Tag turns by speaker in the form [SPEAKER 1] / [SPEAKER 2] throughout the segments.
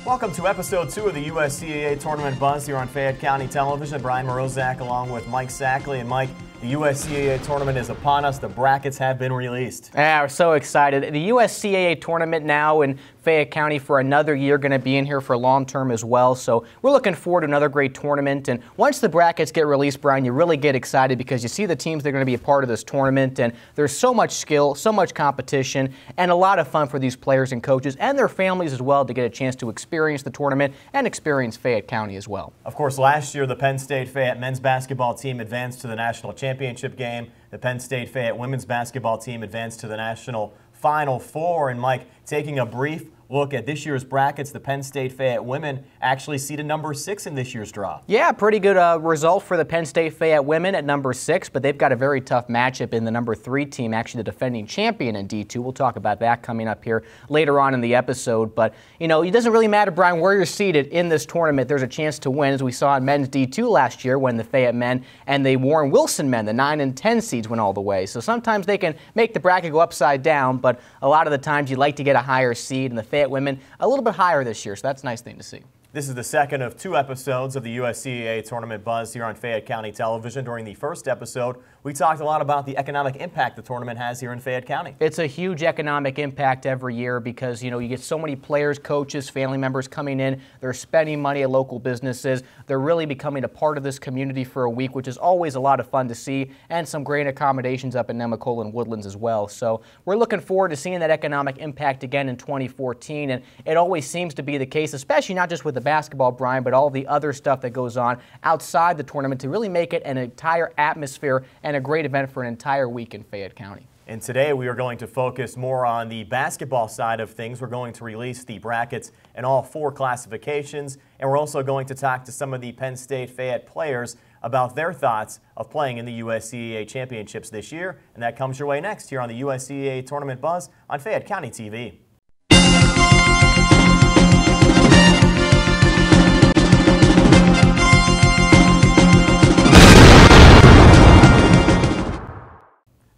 [SPEAKER 1] Welcome to episode 2 of the USCAA Tournament Buzz here on Fayette County Television. Brian Morozak along with Mike Sackley. And Mike, the USCAA Tournament is upon us. The brackets have been released.
[SPEAKER 2] Yeah, we're so excited. The USCAA Tournament now in Fayette County for another year, going to be in here for long term as well. So we're looking forward to another great tournament. And once the brackets get released, Brian, you really get excited because you see the teams that are going to be a part of this tournament. And there's so much skill, so much competition, and a lot of fun for these players and coaches and their families as well to get a chance to experience the tournament and experience Fayette County as well.
[SPEAKER 1] Of course, last year the Penn State Fayette men's basketball team advanced to the national championship game. The Penn State Fayette women's basketball team advanced to the national Final Four. And Mike, taking a brief look at this year's brackets, the Penn State Fayette women actually seeded number 6 in this year's draw.
[SPEAKER 2] Yeah, pretty good result for the Penn State Fayette women at number 6, but they've got a very tough matchup in the number 3 team, actually the defending champion in D2. We'll talk about that coming up here later on in the episode. But, you know, it doesn't really matter, Brian, where you're seated in this tournament. There's a chance to win, as we saw in men's D2 last year when the Fayette men and the Warren Wilson men, the 9 and 10 seeds, went all the way. So sometimes they can make the bracket go upside down, but a lot of the times you'd like to get a higher seed, and the Fayette women a little bit higher this year, so that's a nice thing to see.
[SPEAKER 1] This is the second of 2 episodes of the USCAA Tournament Buzz here on Fayette County Television. During the first episode, we talked a lot about the economic impact the tournament has here in Fayette County.
[SPEAKER 2] It's a huge economic impact every year because, you know, you get so many players, coaches, family members coming in. They're spending money at local businesses. They're really becoming a part of this community for a week, which is always a lot of fun to see, and some great accommodations up in Nemacolin and Woodlands as well. So we're looking forward to seeing that economic impact again in 2014, and it always seems to be the case, especially not just with the basketball, Brian, but all the other stuff that goes on outside the tournament to really make it an entire atmosphere and a great event for an entire week in Fayette County.
[SPEAKER 1] And today we are going to focus more on the basketball side of things. We're going to release the brackets in all 4 classifications, and we're also going to talk to some of the Penn State Fayette players about their thoughts of playing in the USCAA Championships this year. And that comes your way next here on the USCAA Tournament Buzz on Fayette County TV.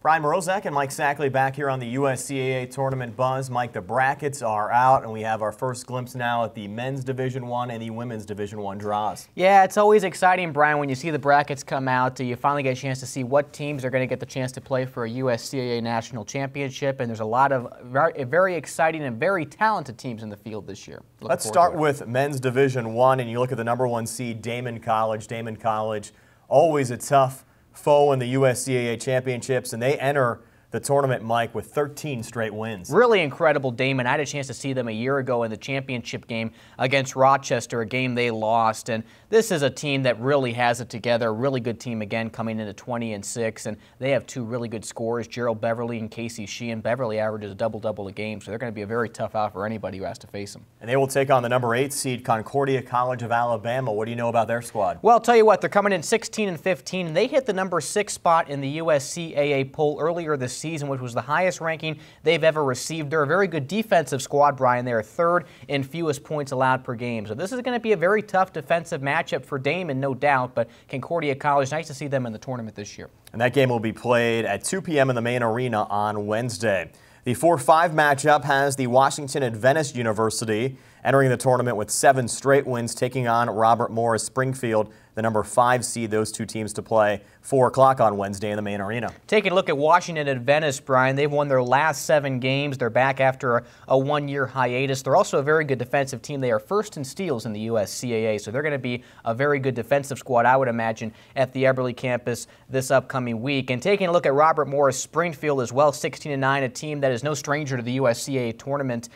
[SPEAKER 1] Brian Morozak and Mike Sackley back here on the USCAA Tournament Buzz. Mike, the brackets are out, and we have our first glimpse now at the men's Division I and the women's Division I draws.
[SPEAKER 2] Yeah, it's always exciting, Brian, when you see the brackets come out. You finally get a chance to see what teams are going to get the chance to play for a USCAA National Championship, and there's a lot of very exciting and very talented teams in the field this year.
[SPEAKER 1] Let's start with men's Division I, and you look at the number 1 seed, Damon College. Damon College, always a tough foe in the USCAA Championships, and they enter the tournament, Mike, with 13 straight wins.
[SPEAKER 2] Really incredible, Damon. I had a chance to see them a year ago in the championship game against Rochester, a game they lost. And this is a team that really has it together, a really good team again coming into 20-6. And they have 2 really good scorers, Gerald Beverly and Casey Sheehan. Beverly averages a double-double a game, so they're going to be a very tough out for anybody who has to face them.
[SPEAKER 1] And they will take on the number 8 seed, Concordia College of Alabama. What do you know about their squad?
[SPEAKER 2] Well, I'll tell you what, they're coming in 16-15. They hit the number 6 spot in the USCAA poll earlier this season, which was the highest ranking they've ever received. They're a very good defensive squad, Brian. They're 3rd in fewest points allowed per game. So this is going to be a very tough defensive matchup for Damon, no doubt, but Concordia College, nice to see them in the tournament this year.
[SPEAKER 1] And that game will be played at 2 p.m. in the main arena on Wednesday. The 4-5 matchup has the Washington Adventist University entering the tournament with 7 straight wins, taking on Robert Morris Springfield, the number 5 seed. Those 2 teams to play 4 o'clock on Wednesday in the main arena.
[SPEAKER 2] Taking a look at Washington Adventist, Brian, they've won their last 7 games. They're back after a 1-year hiatus. They're also a very good defensive team. They are 1st in steals in the USCAA, so they're going to be a very good defensive squad, I would imagine, at the Eberly campus this upcoming week. And taking a look at Robert Morris Springfield as well, 16-9, a team that is no stranger to the USCAA tournament.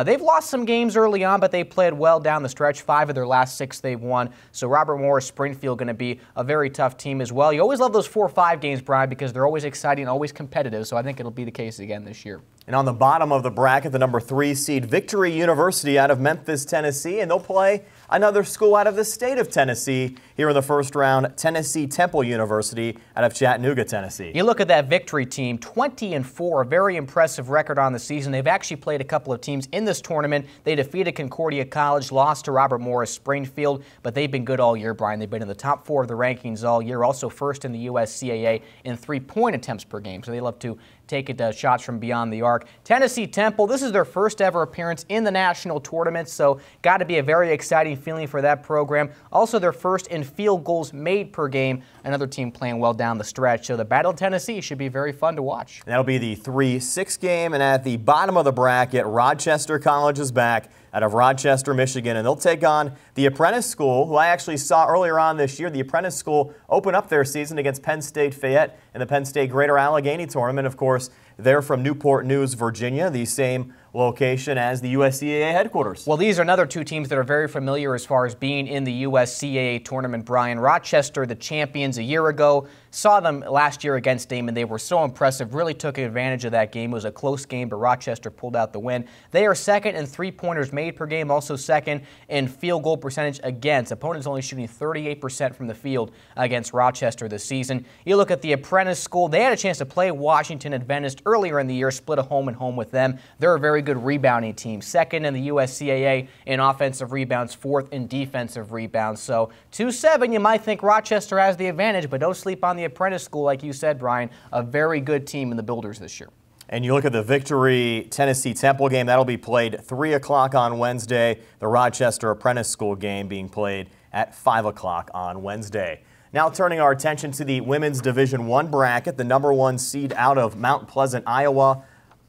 [SPEAKER 2] They've lost some games early on, but they played well down the stretch. 5 of their last 6 they've won. So Robert Morris Springfield going to be a very tough team as well. You always love those 4-5 games, Brian, because they're always exciting, always competitive. So I think it'll be the case again this year.
[SPEAKER 1] And on the bottom of the bracket, the number 3 seed, Victory University out of Memphis, Tennessee, and they'll play another school out of the state of Tennessee here in the first round, Tennessee Temple University out of Chattanooga, Tennessee.
[SPEAKER 2] You look at that Victory team, 20-4, a very impressive record on the season. They've actually played a couple of teams in this tournament. They defeated Concordia College, lost to Robert Morris Springfield, but they've been good all year, Brian. They've been in the top 4 of the rankings all year, also 1st in the USCAA in 3-point attempts per game. So they love to take it to shots from beyond the arc. Tennessee Temple, this is their first ever appearance in the national tournament, so got to be a very exciting feeling for that program. Also their first in field goals made per game, another team playing well down the stretch. So the Battle of Tennessee should be very fun to watch.
[SPEAKER 1] That'll be the 3-6 game, and at the bottom of the bracket, Rochester College is back out of Rochester, Michigan, and they'll take on the Apprentice School, who I actually saw earlier on this year. The Apprentice School open up their season against Penn State Fayette in the Penn State Greater Allegheny Tournament. Of course, they're from Newport News, Virginia, the same location as the USCAA headquarters.
[SPEAKER 2] Well, these are another two teams that are very familiar as far as being in the USCAA tournament, Brian. Rochester, the champions a year ago, saw them last year against Damon. They were so impressive, really took advantage of that game. It was a close game, but Rochester pulled out the win. They are second in three-pointers made per game, also second in field goal percentage against. Opponents only shooting 38% from the field against Rochester this season. You look at the Apprentice School, they had a chance to play Washington Adventist earlier in the year, split a home and home with them. They're a very good rebounding team, second in the USCAA in offensive rebounds, fourth in defensive rebounds. So 2-7, you might think Rochester has the advantage, but don't sleep on the Apprentice School, like you said, Brian, a very good team in the Builders this year.
[SPEAKER 1] And you look at the Victory Tennessee Temple game, that'll be played 3 o'clock on Wednesday. The Rochester Apprentice School game being played at 5 o'clock on Wednesday. Now turning our attention to the Women's Division I bracket, the #1 seed out of Mount Pleasant, Iowa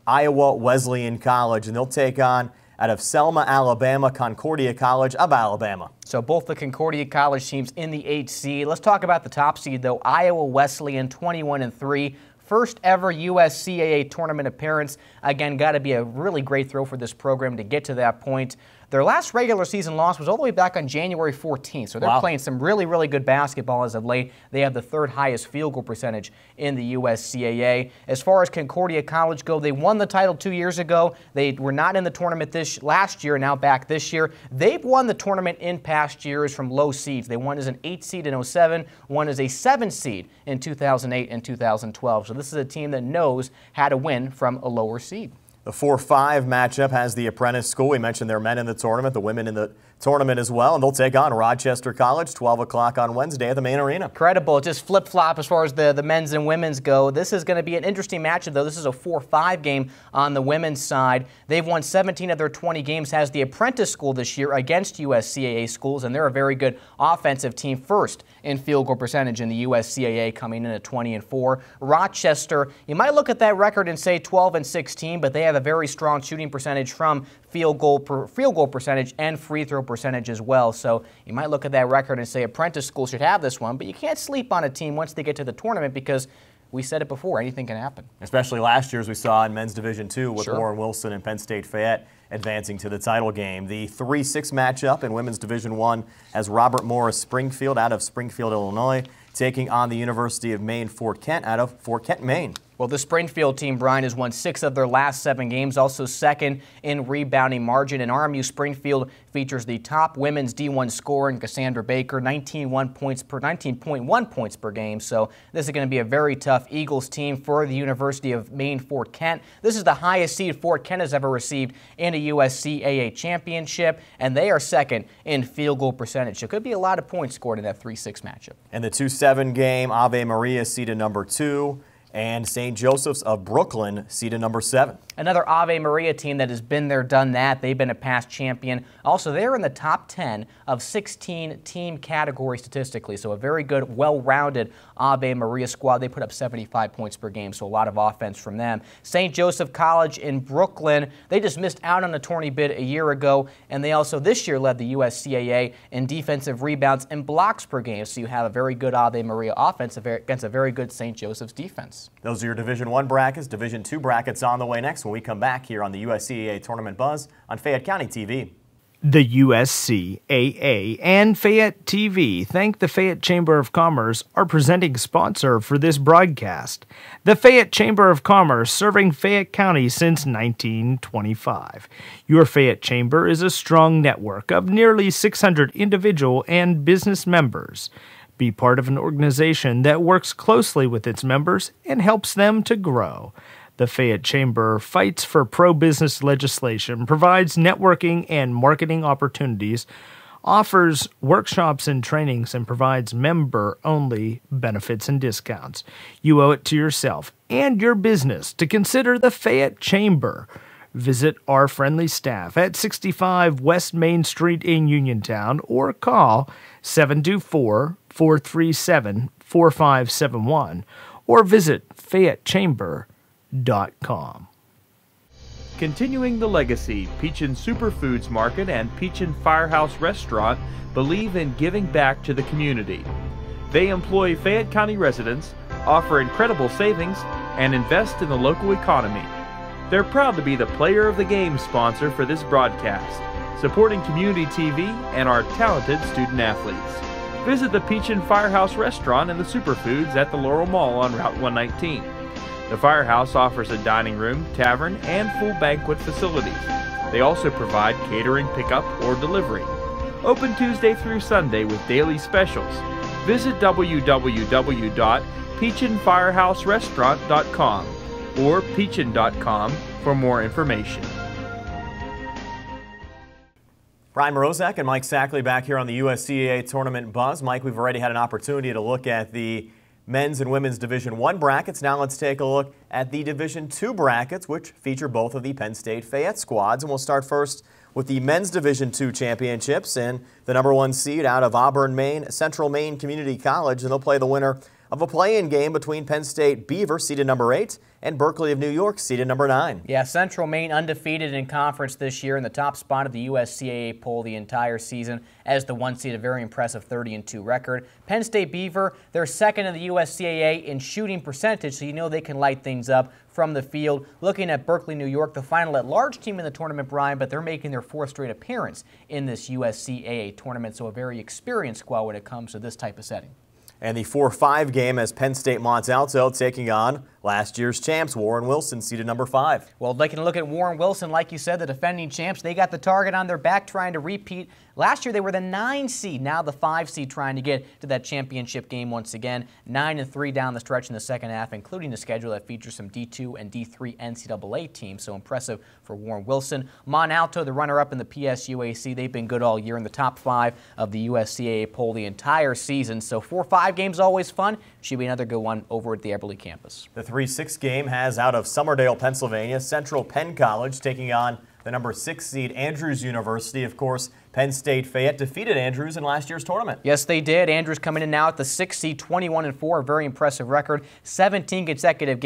[SPEAKER 1] Wesleyan College, and they'll take on, out of Selma, Alabama, Concordia College of Alabama.
[SPEAKER 2] So both the Concordia College teams in the 8th seed. Let's talk about the top seed, though. Iowa Wesleyan, 21-3. First ever USCAA tournament appearance. Again, got to be a really great throw for this program to get to that point. Their last regular season loss was all the way back on January 14th, so they're playing some really, really good basketball as of late. They have the third highest field goal percentage in the USCAA. As far as Concordia College go, they won the title 2 years ago. They were not in the tournament last year, now back this year. They've won the tournament in past years from low seeds. They won as an 8 seed in 07, won as a 7 seed in 2008 and 2012. So this is a team that knows how to win from a lower seed.
[SPEAKER 1] The 4-5 matchup has the Apprentice School. We mentioned their men in the tournament, the women in the tournament as well, and they'll take on Rochester College, 12 o'clock on Wednesday at the main arena.
[SPEAKER 2] Incredible. Just flip-flop as far as the men's and women's go. This is going to be an interesting matchup, though. This is a 4-5 game on the women's side. They've won 17 of their 20 games, has the Apprentice School this year against USCAA schools, and they're a very good offensive team, first in field goal percentage in the USCAA, coming in at 20-4. Rochester, you might look at that record and say 12-16, but they have a very strong shooting percentage from field goal percentage and free throw percentage as well. So you might look at that record and say Apprentice School should have this one, but you can't sleep on a team once they get to the tournament, because we said it before, anything can happen. Especially last year, as we saw in men's Division II with Warren Wilson and Penn State Fayette advancing to the title game. The 3-6 matchup in women's Division I has Robert Morris Springfield out of Springfield, Illinois, taking on the University of Maine Fort Kent out of Fort Kent, Maine. Well, the Springfield team, Brian, has won 6 of their last 7 games, also second in rebounding margin. And RMU Springfield features the top women's D1 scorer in Cassandra Baker, 19.1 points per game. So this is going to be a very tough Eagles team for the University of Maine Fort Kent. This is the highest seed Fort Kent has ever received in a USCAA championship, and they are second in field goal percentage. So it could be a lot of points scored in that 3-6 matchup. And the 2-7 game, Ave Maria seeded number 2. And St. Joseph's of Brooklyn, seeded number 7. Another Ave Maria team that has been there, done that. They've been a past champion. Also, they're in the top 10 of 16 team category statistically, so a very good, well-rounded Ave Maria squad. They put up 75 points per game, so a lot of offense from them. St. Joseph College in Brooklyn, they just missed out on the tourney bid a year ago, and they also this year led the USCAA in defensive rebounds and blocks per game, so you have a very good Ave Maria offense against a very good St. Joseph's defense. Those are your Division I brackets. Division II brackets on the way next when we come back here on the USCAA Tournament Buzz on Fayette County TV.
[SPEAKER 3] The USCAA and Fayette TV thank the Fayette Chamber of Commerce, our presenting sponsor for this broadcast. The Fayette Chamber of Commerce, serving Fayette County since 1925. Your Fayette Chamber is a strong network of nearly 600 individual and business members. Be part of an organization that works closely with its members and helps them to grow. The Fayette Chamber fights for pro-business legislation, provides networking and marketing opportunities, offers workshops and trainings, and provides member-only benefits and discounts. You owe it to yourself and your business to consider the Fayette Chamber. Visit our friendly staff at 65 West Main Street in Uniontown or call 724-437-4571 or visit FayetteChamber.com.
[SPEAKER 4] Continuing the legacy, Peachin Superfoods Market and Peachin Firehouse Restaurant believe in giving back to the community. They employ Fayette County residents, offer incredible savings, and invest in the local economy. They're proud to be the Player of the Game sponsor for this broadcast, supporting community TV and our talented student athletes. Visit the Peachin Firehouse Restaurant and the Superfoods at the Laurel Mall on Route 119. The Firehouse offers a dining room, tavern, and full banquet facilities. They also provide catering pickup or delivery. Open Tuesday through Sunday with daily specials. Visit www.peachinfirehouserestaurant.com or peachin.com for more information.
[SPEAKER 1] Brian Morozak and Mike Sackley back here on the USCAA Tournament Buzz. Mike, we've already had an opportunity to look at the men's and women's Division I brackets. Now let's take a look at the Division II brackets, which feature both of the Penn State Fayette squads. And we'll start first with the men's Division II championships, and the #1 seed out of Auburn, Maine, Central Maine Community College, and they'll play the winner of a play-in game between Penn State Beaver, seeded #8, and Berkeley of New York, seeded #9.
[SPEAKER 2] Yeah, Central Maine undefeated in conference this year in the top spot of the USCAA poll the entire season as the 1 seed, a very impressive 30-2 record. Penn State Beaver, they're second in the USCAA in shooting percentage, so you know they can light things up from the field. Looking at Berkeley, New York, the final at-large team in the tournament, Brian, but they're making their 4th straight appearance in this USCAA tournament, so a very experienced squad when it comes to this type of setting.
[SPEAKER 1] And the 4-5 game as Penn State Mont Alto taking on last year's champs, Warren Wilson, seeded #5.
[SPEAKER 2] Well, they can look at Warren Wilson, like you said, the defending champs. They got the target on their back trying to repeat. Last year they were the 9 seed, now the 5 seed trying to get to that championship game once again. 9-3 down the stretch in the second half, including the schedule that features some D2 and D3 NCAA teams, so impressive for Warren Wilson. Mont Alto, the runner-up in the PSUAC, they've been good all year in the top 5 of the USCAA poll the entire season, so 4-5 games always fun. Should be another good one over at the Eberly campus.
[SPEAKER 1] The 3-6 game has out of Summerdale, Pennsylvania, Central Penn College taking on the #6 seed Andrews University. Of course, Penn State Fayette defeated Andrews in last year's tournament.
[SPEAKER 2] Yes, they did. Andrews coming in now at the 6th seed, 21-4, a very impressive record. 17 consecutive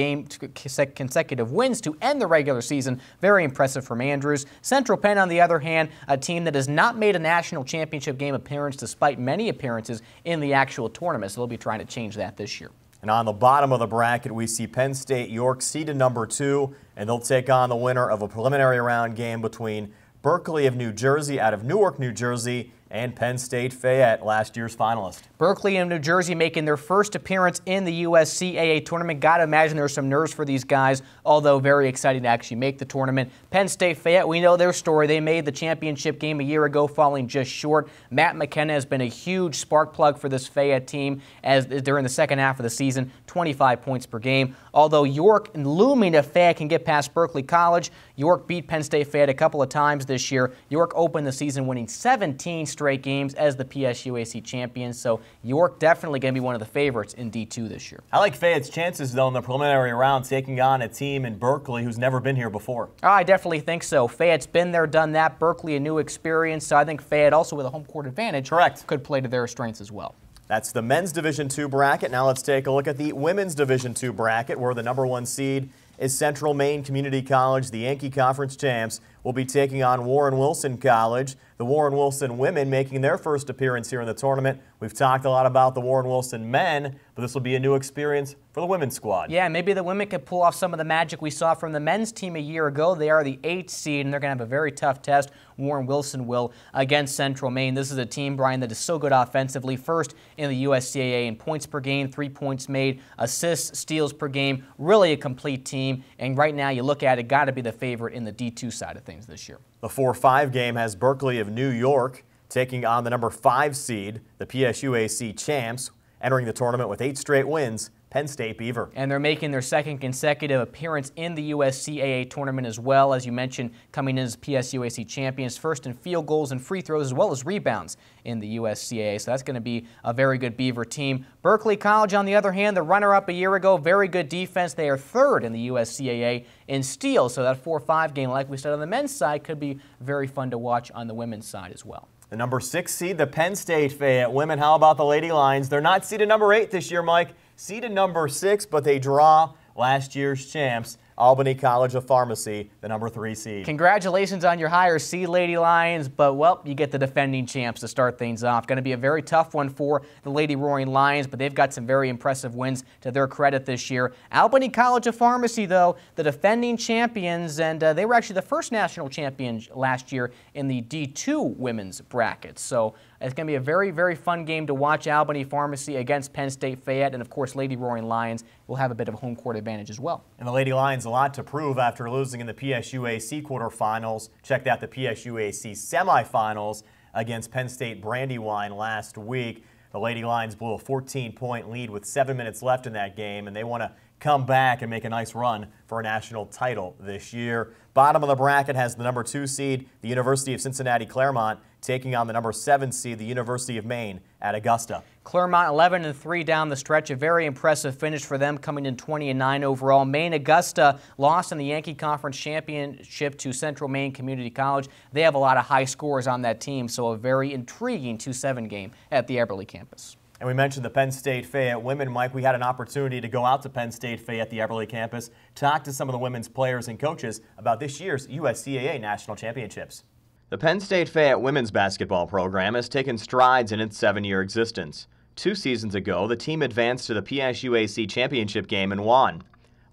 [SPEAKER 2] wins to end the regular season. Very impressive from Andrews. Central Penn, on the other hand, a team that has not made a national championship game appearance despite many appearances in the actual tournament, so they'll be trying to change that this year.
[SPEAKER 1] And on the bottom of the bracket, we see Penn State York, seeded #2, and they'll take on the winner of a preliminary round game between Berkeley of New Jersey out of Newark, New Jersey, and Penn State Fayette, last year's finalist.
[SPEAKER 2] Berkeley and New Jersey making their first appearance in the USCAA tournament. Got to imagine there's some nerves for these guys, although very exciting to actually make the tournament. Penn State Fayette, we know their story. They made the championship game a year ago, falling just short. Matt McKenna has been a huge spark plug for this Fayette team as during the second half of the season, 25 points per game. Although York looming if Fayette can get past Berkeley College, York beat Penn State Fayette a couple of times this year. York opened the season winning 17 straight games as the PSUAC champions, so York definitely going to be one of the favorites in D2 this year.
[SPEAKER 1] I like Fayette's chances, though, in the preliminary round, taking on a team in Berkeley who's never been here before.
[SPEAKER 2] Oh, I definitely think so. Fayette's been there, done that. Berkeley, a new experience, so I think Fayette, also with a home court advantage,
[SPEAKER 1] correct,
[SPEAKER 2] could play to their strengths as well.
[SPEAKER 1] That's the men's Division II bracket. Now let's take a look at the women's Division II bracket, where the #1 seed is Central Maine Community College. The Yankee Conference champs will be taking on Warren Wilson College. The Warren Wilson women making their first appearance here in the tournament. We've talked a lot about the Warren Wilson men, but this will be a new experience for the women's squad.
[SPEAKER 2] Yeah, maybe the women could pull off some of the magic we saw from the men's team a year ago. They are the 8th seed, and they're going to have a very tough test. Warren Wilson will against Central Maine. This is a team, Brian, that is so good offensively. First in the USCAA in points per game, 3 points made, assists, steals per game. Really a complete team, and right now you look at it, got to be the favorite in the D2 side of things this year.
[SPEAKER 1] The 4-5 game has Berkeley of New York taking on the #5 seed, the PSUAC champs, entering the tournament with 8 straight wins, Penn State Beaver.
[SPEAKER 2] And they're making their second consecutive appearance in the USCAA tournament as well. As you mentioned, coming in as PSUAC champions, first in field goals and free throws as well as rebounds in the USCAA. So that's going to be a very good Beaver team. Berkeley College, on the other hand, the runner-up a year ago, very good defense. They are third in the USCAA in steals. So that 4-5 game, like we said on the men's side, could be very fun to watch on the women's side as well.
[SPEAKER 1] The number 6 seed, the Penn State Fayette women. How about the Lady Lions? They're not seeded number 8 this year, Mike. Seeded number 6, but they draw last year's champs, Albany College of Pharmacy, the number 3 seed.
[SPEAKER 2] Congratulations on your higher seed, Lady Lions, but, well, you get the defending champs to start things off. Going to be a very tough one for the Lady Roaring Lions, but they've got some very impressive wins to their credit this year. Albany College of Pharmacy, though, the defending champions, and they were actually the first national champion last year in the D2 women's bracket. So it's going to be a very, very fun game to watch. Albany Pharmacy against Penn State Fayette, and, of course, Lady Roaring Lions will have a bit of a home court advantage as well.
[SPEAKER 1] And the Lady Lions a lot to prove after losing in the PSUAC quarterfinals. Checked out the PSUAC semifinals against Penn State Brandywine last week. The Lady Lions blew a 14-point lead with 7 minutes left in that game, and they want to come back and make a nice run for a national title this year. Bottom of the bracket has the number 2 seed, the University of Cincinnati Claremont, taking on the number 7 seed, the University of Maine at Augusta.
[SPEAKER 2] Claremont 11-3 down the stretch, a very impressive finish for them, coming in 20-9 overall. Maine Augusta lost in the Yankee Conference Championship to Central Maine Community College. They have a lot of high scores on that team, so a very intriguing 2-7 game at the Eberly campus.
[SPEAKER 1] And we mentioned the Penn State Fayette women, Mike. We had an opportunity to go out to Penn State Fayette, the Eberly campus, talk to some of the women's players and coaches about this year's USCAA National Championships. The Penn State Fayette women's basketball program has taken strides in its 7-year existence. 2 seasons ago, the team advanced to the PSUAC championship game and won.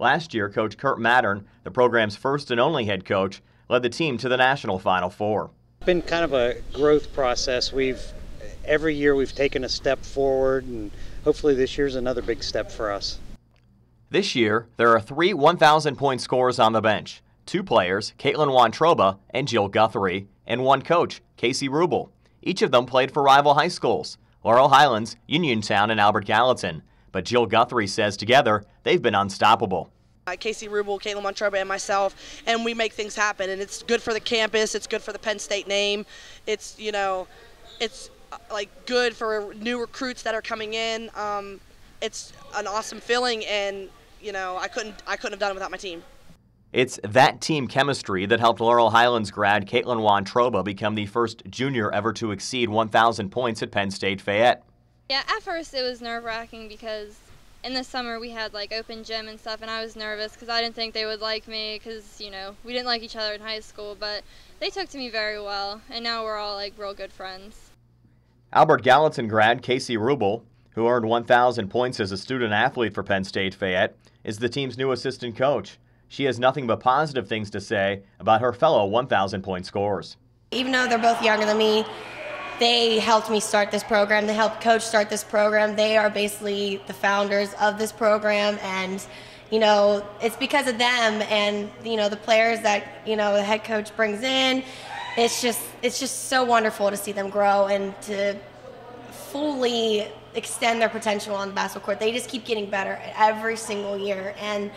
[SPEAKER 1] Last year, Coach Kurt Mattern, the program's first and only head coach, led the team to the National Final Four.
[SPEAKER 5] It's been kind of a growth process. Every year we've taken a step forward, and hopefully this year's another big step for us.
[SPEAKER 1] This year, there are 3 1,000-point scorers on the bench. 2 players, Caitlin Wantroba and Jill Guthrie, and 1 coach, Casey Rubel. Each of them played for rival high schools, Laurel Highlands, Uniontown, and Albert Gallatin. But Jill Guthrie says together, they've been unstoppable.
[SPEAKER 6] Casey Rubel, Caitlin Wantroba, and myself, and we make things happen, and it's good for the campus, it's good for the Penn State name, it's, you know, it's like good for new recruits that are coming in. It's an awesome feeling, and you know, I couldn't have done it without my team.
[SPEAKER 1] It's that team chemistry that helped Laurel Highlands grad Caitlin Wantroba become the first junior ever to exceed 1,000 points at Penn State Fayette.
[SPEAKER 7] Yeah, at first it was nerve-wracking because in the summer we had like open gym and stuff, and I was nervous because I didn't think they would like me because, you know, we didn't like each other in high school, but they took to me very well, and now we're all like real good friends.
[SPEAKER 1] Albert Gallatin grad Casey Rubel, who earned 1,000 points as a student athlete for Penn State Fayette, is the team's new assistant coach. She has nothing but positive things to say about her fellow 1,000-point scorers.
[SPEAKER 8] Even though they're both younger than me, they helped me start this program. They helped Coach start this program. They are basically the founders of this program, and you know, it's because of them and, you know, the players that, you know, the head coach brings in. It's just so wonderful to see them grow and to fully extend their potential on the basketball court. They just keep getting better every single year, and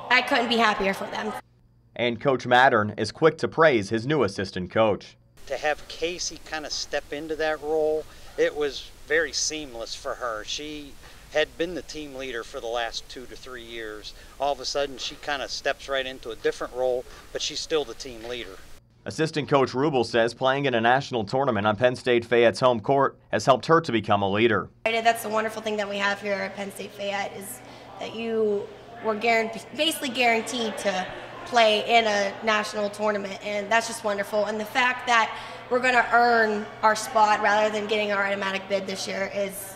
[SPEAKER 8] I couldn't be happier for them.
[SPEAKER 1] And Coach Mattern is quick to praise his new assistant coach.
[SPEAKER 5] To have Casey kind of step into that role, it was very seamless for her. She had been the team leader for the last 2 to 3 years. All of a sudden, she kind of steps right into a different role, but she's still the team leader.
[SPEAKER 1] Assistant coach Rubel says playing in a national tournament on Penn State Fayette's home court has helped her to become a leader.
[SPEAKER 8] That's the wonderful thing that we have here at Penn State Fayette, is that you were basically guaranteed to play in a national tournament, and that's just wonderful. And the fact that we're going to earn our spot rather than getting our automatic bid this year is,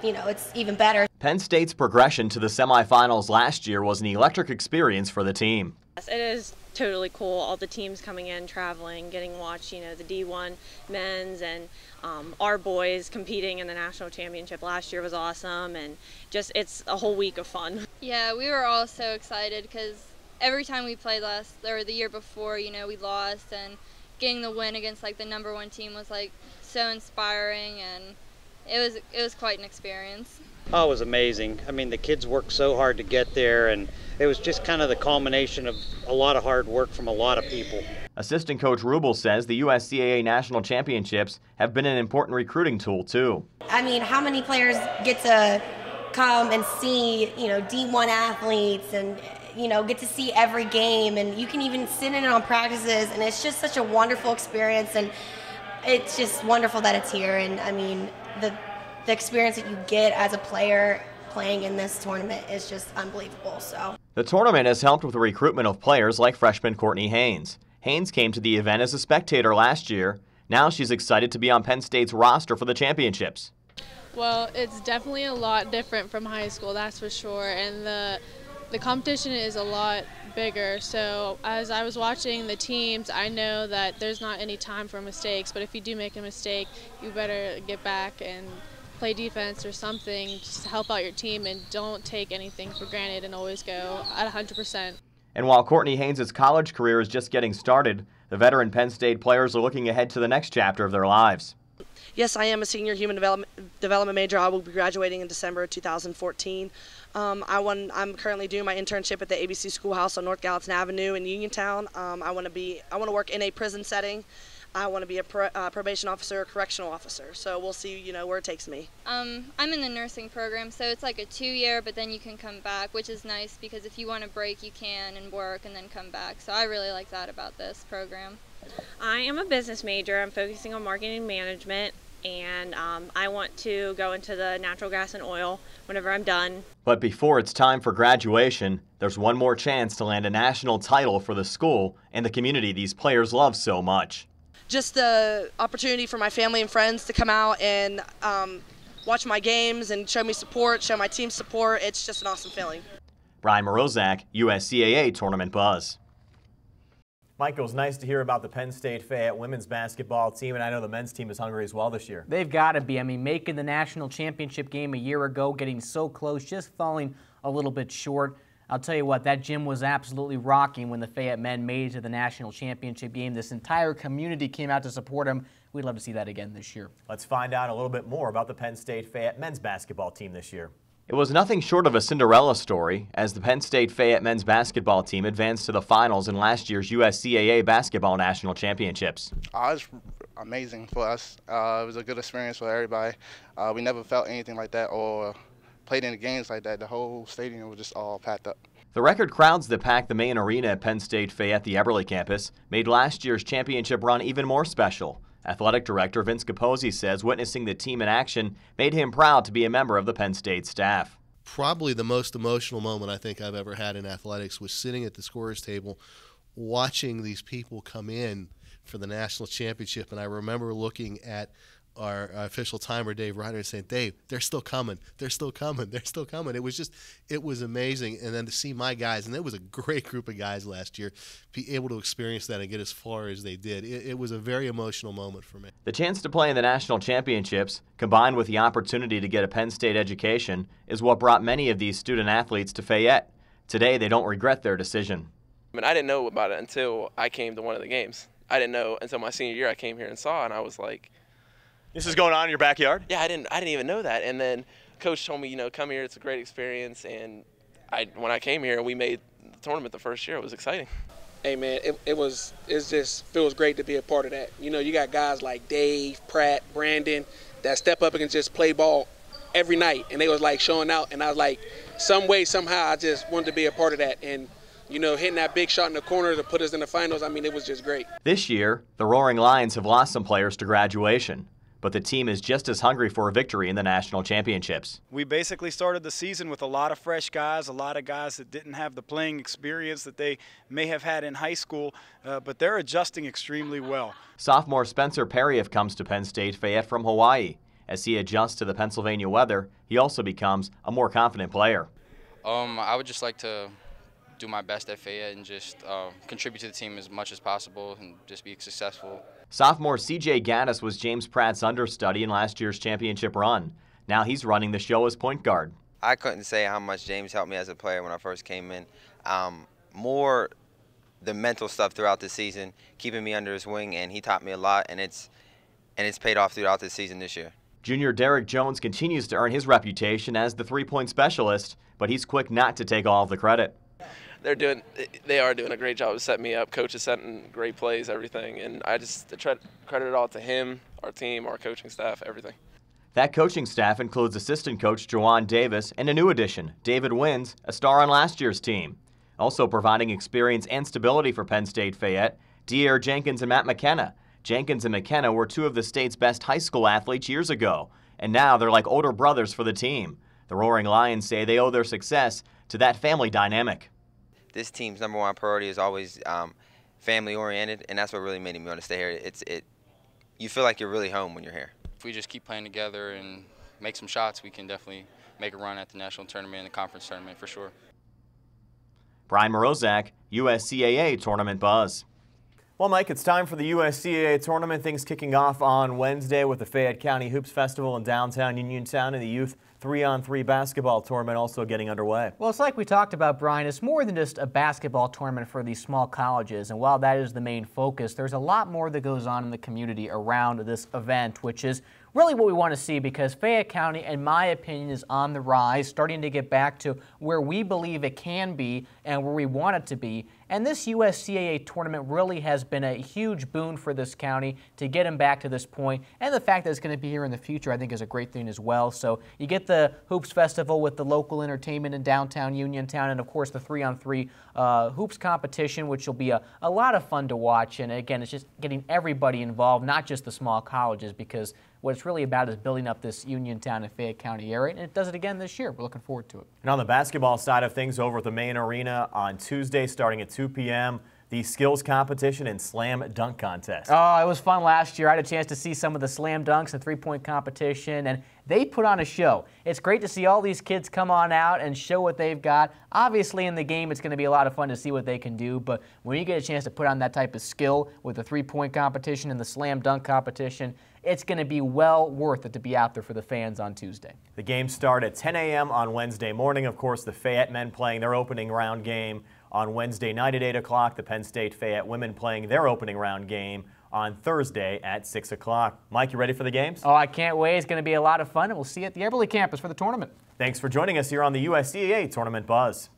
[SPEAKER 8] you know, it's even better.
[SPEAKER 1] Penn State's progression to the semifinals last year was an electric experience for the team.
[SPEAKER 9] Yes, it is totally cool. All the teams coming in, traveling, getting to watch, you know, the D1 men's and our boys competing in the national championship last year was awesome, and just it's a whole week of fun.
[SPEAKER 7] Yeah, we were all so excited because every time we played the year before, you know, we lost, and getting the win against like the #1 team was like so inspiring, and it was quite an experience.
[SPEAKER 5] Oh, it was amazing. I mean, the kids worked so hard to get there, and it was just kind of the culmination of a lot of hard work from a lot of people.
[SPEAKER 1] Assistant coach Rubel says the USCAA National Championships have been an important recruiting tool, too.
[SPEAKER 8] I mean, how many players get to come and see, D1 athletes and, get to see every game, and you can even sit in on practices, and it's just such a wonderful experience, and it's just wonderful that it's here. And I mean, the experience that you get as a player playing in this tournament is just unbelievable. So
[SPEAKER 1] the tournament has helped with the recruitment of players like freshman Courtney Haynes. Haynes came to the event as a spectator last year. Now she's excited to be on Penn State's roster for the championships.
[SPEAKER 10] Well, it's definitely a lot different from high school, that's for sure, and the competition is a lot bigger. So as I was watching the teams, I know that there's not any time for mistakes, but if you do make a mistake, you better get back and play defense or something just to help out your team, and don't take anything for granted and always go at 100%.
[SPEAKER 1] And while Courtney Haynes' college career is just getting started, the veteran Penn State players are looking ahead to the next chapter of their lives.
[SPEAKER 6] Yes, I am a senior human development major. I will be graduating in December of 2014. I'm currently doing my internship at the ABC Schoolhouse on North Gallatin Avenue in Uniontown. I want to work in a prison setting. I want to be a probation officer, or correctional officer. So we'll see, where it takes me.
[SPEAKER 7] I'm in the nursing program, so it's like a 2-year, but then you can come back, which is nice because if you want to break, you can and work and then come back. So I really like that about this program.
[SPEAKER 9] I am a business major. I'm focusing on marketing and management, and I want to go into the natural gas and oil whenever I'm done.
[SPEAKER 1] But before it's time for graduation, there's one more chance to land a national title for the school and the community these players love so much.
[SPEAKER 6] Just the opportunity for my family and friends to come out and watch my games and show me support, show my team support. It's just an awesome feeling.
[SPEAKER 1] Brian Morozak, USCAA Tournament Buzz.
[SPEAKER 11] Michael, it's nice to hear about the Penn State Fayette women's basketball team, and I know the men's team is hungry as well this year.
[SPEAKER 2] They've got to be. I mean, making the national championship game a year ago, getting so close, just falling a little bit short. I'll tell you what, that gym was absolutely rocking when the Fayette men made it to the national championship game. This entire community came out to support them. We'd love to see that again this year.
[SPEAKER 11] Let's find out a little bit more about the Penn State Fayette men's basketball team this year.
[SPEAKER 1] It was nothing short of a Cinderella story as the Penn State Fayette men's basketball team advanced to the finals in last year's USCAA Basketball National Championships.
[SPEAKER 12] It was amazing for us. It was a good experience for everybody. We never felt anything like that or played in the games like that. The whole stadium was just all packed up.
[SPEAKER 1] The record crowds that packed the main arena at Penn State Fayette, the Eberly campus, made last year's championship run even more special. Athletic Director Vince Capozzi says witnessing the team in action made him proud to be a member of the Penn State staff.
[SPEAKER 13] Probably the most emotional moment I think I've ever had in athletics was sitting at the scorer's table watching these people come in for the national championship. And I remember looking at our official timer, Dave Ryder, and saying, Dave, they're still coming. They're still coming. They're still coming. It was amazing. And then to see my guys, and it was a great group of guys last year, be able to experience that and get as far as they did. It was a very emotional moment for me.
[SPEAKER 1] The chance to play in the national championships, combined with the opportunity to get a Penn State education, is what brought many of these student athletes to Fayette. Today, they don't regret their decision.
[SPEAKER 14] I mean, I didn't know about it until I came to one of the games. I didn't know until my senior year I came here and saw, and I was like,
[SPEAKER 11] this is going on in your backyard?
[SPEAKER 14] Yeah, I didn't even know that. And then Coach told me, come here, it's a great experience. And when I came here and we made the tournament the first year, it was exciting.
[SPEAKER 15] Hey man, it just feels great to be a part of that. You got guys like Dave, Pratt, Brandon that step up and just play ball every night, and they was like showing out. And I was like, some way, somehow, I just wanted to be a part of that. And hitting that big shot in the corner to put us in the finals, I mean, it was just great.
[SPEAKER 1] This year, the Roaring Lions have lost some players to graduation, but the team is just as hungry for a victory in the national championships.
[SPEAKER 16] We basically started the season with a lot of fresh guys, a lot of guys that didn't have the playing experience that they may have had in high school, but they're adjusting extremely well.
[SPEAKER 1] Sophomore Spencer Perrieff comes to Penn State Fayette from Hawaii. As he adjusts to the Pennsylvania weather, he also becomes a more confident player.
[SPEAKER 17] I would just like to do my best at Fayette and just contribute to the team as much as possible and just be successful.
[SPEAKER 1] Sophomore C.J. Gaddis was James Pratt's understudy in last year's championship run. Now he's running the show as point guard.
[SPEAKER 18] I couldn't say how much James helped me as a player when I first came in. More the mental stuff throughout the season, keeping me under his wing, and he taught me a lot, and it's paid off throughout the season this year.
[SPEAKER 1] Junior Derek Jones continues to earn his reputation as the three-point specialist, but he's quick not to take all of the credit.
[SPEAKER 14] They are doing a great job of setting me up. Coach is setting great plays, everything, and I just try to credit it all to him, our team, our coaching staff, everything.
[SPEAKER 1] That coaching staff includes assistant coach Jawan Davis and a new addition, David Wins, a star on last year's team. Also providing experience and stability for Penn State Fayette, De'Aaron Jenkins and Matt McKenna. Jenkins and McKenna were two of the state's best high school athletes years ago, and now they're like older brothers for the team. The Roaring Lions say they owe their success to that family dynamic.
[SPEAKER 18] This team's #1 priority is always family-oriented, and that's what really made me want to stay here. You feel like you're really home when you're here.
[SPEAKER 17] If we just keep playing together and make some shots, we can definitely make a run at the national tournament and the conference tournament for sure.
[SPEAKER 1] Brian Morozak, USCAA Tournament Buzz. Well, Mike, it's time for the USCAA tournament. Things kicking off on Wednesday with the Fayette County Hoops Festival in downtown Uniontown, and the Youth 3-on-3 basketball tournament also getting underway.
[SPEAKER 2] Well, it's like we talked about, Brian. It's more than just a basketball tournament for these small colleges, and while that is the main focus, there's a lot more that goes on in the community around this event, which is really what we want to see, because Fayette County, in my opinion, is on the rise, starting to get back to where we believe it can be and where we want it to be. And this USCAA tournament really has been a huge boon for this county to get them back to this point. And the fact that it's going to be here in the future, I think, is a great thing as well. So you get the Hoops Festival with the local entertainment in downtown Uniontown, and of course the 3-on-3 hoops competition, which will be a lot of fun to watch. And again, it's just getting everybody involved, not just the small colleges, because what it's really about is building up this Uniontown and Fayette County area, and it does it again this year. We're looking forward to it.
[SPEAKER 1] And on the basketball side of things, over at the main arena on Tuesday, starting at 2 p.m., the skills competition and slam dunk contest.
[SPEAKER 2] Oh, it was fun last year. I had a chance to see some of the slam dunks and three-point competition, and they put on a show. It's great to see all these kids come on out and show what they've got. Obviously, in the game, it's going to be a lot of fun to see what they can do, but when you get a chance to put on that type of skill with the three-point competition and the slam dunk competition, it's going to be well worth it to be out there for the fans on Tuesday.
[SPEAKER 1] The games start at 10 a.m. on Wednesday morning. Of course, the Fayette men playing their opening round game on Wednesday night at 8 o'clock. The Penn State Fayette women playing their opening round game on Thursday at 6 o'clock. Mike, you ready for the games?
[SPEAKER 2] Oh, I can't wait. It's going to be a lot of fun, and we'll see you at the Eberly campus for the tournament.
[SPEAKER 1] Thanks for joining us here on the USCAA Tournament Buzz.